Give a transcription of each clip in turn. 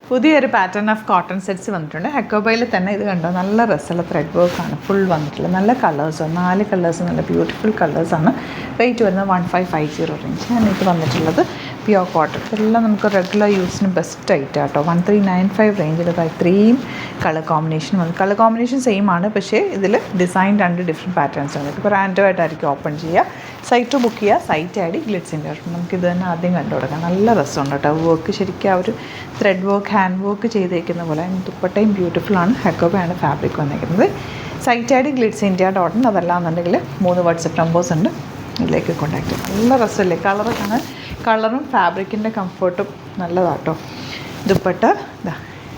പുതിയൊരു pattern of cotton sets വന്നിട്ടുണ്ട്. ഹെക്കോബയിൽ തന്നെ ഇത് കണ്ടോ, നല്ല രസമുള്ള ത്രെഡ് വർക്കാണ് ഫുൾ വന്നിട്ടുള്ളത്. നല്ല കളേഴ്സാണ്, 4 കളേഴ്സ്, നല്ല ബ്യൂട്ടിഫുൾ കളേഴ്സാണ്. റേറ്റ് വരുന്നത് 1550 റേഞ്ച്. ഞാൻ ഇത് വന്നിട്ടുള്ളത് പ്യുവർ കോട്ടൺ. ഇതെല്ലാം നമുക്ക് റെഗുലർ യൂസിന് ബെസ്റ്റ് ആയിട്ട് കേട്ടോ. 1395 റേഞ്ചിൽ ഇത്രയും കളർ കോമ്പിനേഷൻ വന്നു. കളർ കോമ്പിനേഷൻ സെയിം ആണ്, പക്ഷേ ഇതിൽ ഡിസൈൻ 2 ഡിഫറെൻറ്റ് പാറ്റേൺസ് ആണ്. ഇപ്പോൾ റാൻഡമായിട്ടായിരിക്കും ഓപ്പൺ ചെയ്യുക. സൈറ്റ് ബുക്ക് ചെയ്യുക, സൈറ്റ് ഐ ഡി ഗ്ലിറ്റ്സിൻ്റെ. നമുക്കിത് തന്നെ ആദ്യം കണ്ടു കൊടുക്കാം. നല്ല രസമുണ്ട് കേട്ടോ വർക്ക്. ശരിക്കും ആ ഒരു ത്രെഡ് വർക്ക്, ഹാൻഡ് വർക്ക് ചെയ്തേക്കുന്ന പോലെ. ദുപ്പട്ടയും ബ്യൂട്ടിഫുള്ളാണ്. ഹെക്കോബയാണ് ഫാബ്രിക് വന്നിരിക്കുന്നത്. സൈറ്റ് ഐ ഡി glitzindia.in. അതല്ലാന്നുണ്ടെങ്കിൽ 3 വാട്സപ്പ് നമ്പേഴ്സ് ഉണ്ട്, ഇതിലേക്ക് കോൺടാക്ട് ചെയ്യാം. നല്ല രസമല്ലേ കളറ് കാണാൻ. കളറും ഫാബ്രിക്കിൻ്റെ കംഫർട്ടും നല്ലതാട്ടോ. ദുപ്പട്ട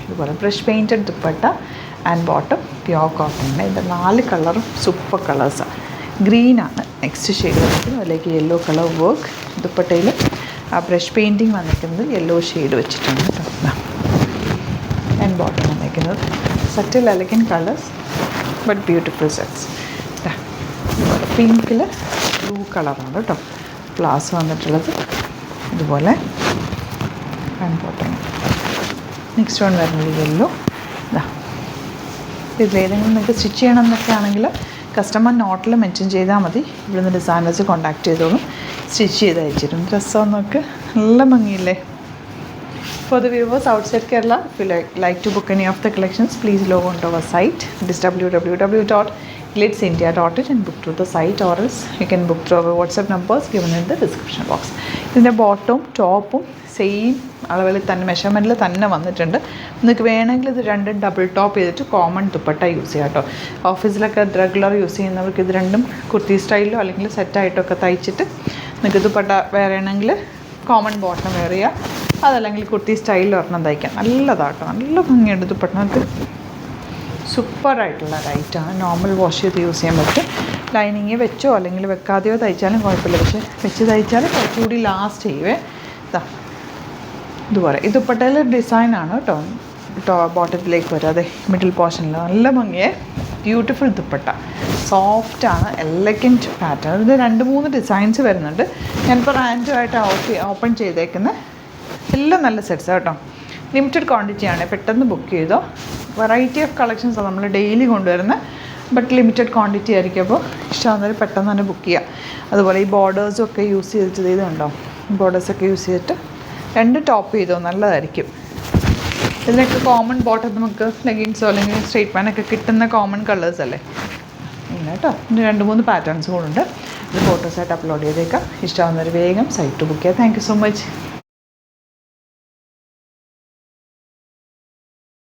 ഇതുപോലെ brush painted dupatta and bottom pure cotton. ഇത് 4 കളറും സൂപ്പർ കളേഴ്സാണ്. ഗ്രീനാണ് നെക്സ്റ്റ് ഷെയ്ഡ് വന്നിരിക്കുന്നത്. അതിലേക്ക് യെല്ലോ കളർ വർക്ക്. ദുപ്പട്ടയിൽ ആ ബ്രഷ് പെയിൻറ്റിങ് വന്നിരിക്കുന്നത് യെല്ലോ ഷെയ്ഡ് വെച്ചിട്ടുണ്ട് കേട്ടോ. ആൻഡ് ബോട്ടം വന്നിരിക്കുന്നത് subtle elegant colours but beautiful sets. പിങ്കിൽ ബ്ലൂ കളറാണ് കേട്ടോ ഗ്ലാസ് വന്നിട്ടുള്ളത്. ഇതുപോലെ ആൻഡ് ബോട്ടം. നെക്സ്റ്റ് വൺ വരുന്നത് യെല്ലോ. ഇതിലേതെങ്കിലും നിങ്ങൾക്ക് സ്റ്റിച്ച് ചെയ്യണം എന്നൊക്കെ ആണെങ്കിൽ കസ്റ്റമർ നോട്ടിൽ മെൻഷൻ ചെയ്താൽ മതി. ഇവിടുന്ന് ഡിസൈനേഴ്സ് കോൺടാക്ട് ചെയ്തോളും, സ്റ്റിച്ച് ചെയ്ത് അയച്ചിട്ടും. ഡ്രസ്സൊന്നൊക്കെ നല്ല ഭംഗിയില്ലേ. For the viewers outside Kerala, if you like to book any of the collections, please log on to our site. It is www.glitzindia.in and book through the site, or else you can book through our WhatsApp numbers given in the description box. ഇതിൻ്റെ ബോട്ടവും ടോപ്പും same അളവിൽ തന്നെ മെഷർമെൻറ്റിൽ തന്നെ വന്നിട്ടുണ്ട്. നിങ്ങൾക്ക് വേണമെങ്കിൽ ഇത് 2 double top ചെയ്തിട്ട് കോമൺ ദുപ്പട്ട യൂസ് ചെയ്യാം കേട്ടോ. ഓഫീസിലൊക്കെ റെഗുലർ യൂസ് ചെയ്യുന്നവർക്ക് ഇത് 2 കുർത്തി സ്റ്റൈലിലോ അല്ലെങ്കിൽ സെറ്റായിട്ടൊക്കെ തയ്ച്ചിട്ട് നിങ്ങൾക്ക് ദുപ്പട്ട വേണമെങ്കിൽ കോമൺ ബോട്ടം വെയർ ചെയ്യാം. അതല്ലെങ്കിൽ കുർത്തി സ്റ്റൈലിൽ ഒരെണ്ണം തയ്ക്കാം. നല്ലതാട്ടോ, നല്ല ഭംഗിയുണ്ട് ദുപ്പട്ട. നമുക്ക് സൂപ്പറായിട്ടുള്ള റൈറ്റാണ്. നോർമൽ വാഷ് ചെയ്ത് യൂസ് ചെയ്യാൻ പറ്റും. ലൈനിങ് വെച്ചോ അല്ലെങ്കിൽ വെക്കാതെയോ തയ്ച്ചാലും കുഴപ്പമില്ല, പക്ഷേ വെച്ച് തയ്ച്ചാൽ കുറച്ചുകൂടി ലാസ്റ്റ് ചെയ്യുവേ. ഇതുപോലെ ഈ ദുപ്പട്ടയിൽ ഡിസൈനാണ് കേട്ടോ ബോട്ടത്തിലേക്ക് വരും. അതെ, മിഡിൽ പോർഷനിൽ നല്ല ഭംഗിയെ ബ്യൂട്ടിഫുൾ ദുപ്പട്ട. സോഫ്റ്റാണ്, എലഗൻറ്റ് പാറ്റേൺ. ഇത് 2-3 ഡിസൈൻസ് വരുന്നുണ്ട്. ഞാനിപ്പോൾ റാൻഡമായിട്ട് ഓപ്പൺ ചെയ്തേക്കുന്ന എല്ലാം നല്ല സെറ്റ്സാണ് കേട്ടോ. ലിമിറ്റഡ് ക്വാണ്ടിറ്റിയാണ്, പെട്ടെന്ന് ബുക്ക് ചെയ്തോ. വെറൈറ്റി ഓഫ് കളക്ഷൻസാണ് നമ്മൾ ഡെയിലി കൊണ്ടുവരുന്നത്, ബട്ട് ലിമിറ്റഡ് ക്വാണ്ടിറ്റി ആയിരിക്കും. അപ്പോൾ ഇഷ്ടമാകുന്നവർ പെട്ടെന്ന് തന്നെ ബുക്ക് ചെയ്യുക. അതുപോലെ ഈ ബോർഡേഴ്സൊക്കെ യൂസ് ചെയ്തിട്ട് ഇതുണ്ടോ, ബോർഡേഴ്സൊക്കെ യൂസ് ചെയ്തിട്ട് 2 ടോപ്പ് ചെയ്തോ, നല്ലതായിരിക്കും. ഇതിനൊക്കെ കോമൺ ബോട്ടം നമുക്ക് ലെഗിൻസോ അല്ലെങ്കിൽ സ്ട്രേറ്റ് പാനൊക്കെ കിട്ടുന്ന കോമൺ കളേഴ്സ് അല്ലേ ഇങ്ങനെ കേട്ടോ. ഇതിന് 2-3 പാറ്റേൺസ് കൂടുണ്ട്. ഇത് ഫോട്ടോസായിട്ട് അപ്ലോഡ് ചെയ്തേക്കാം. ഇഷ്ടമാകുന്നവർ വേഗം സൈറ്റ് ബുക്ക് ചെയ്യുക. Thank you so much.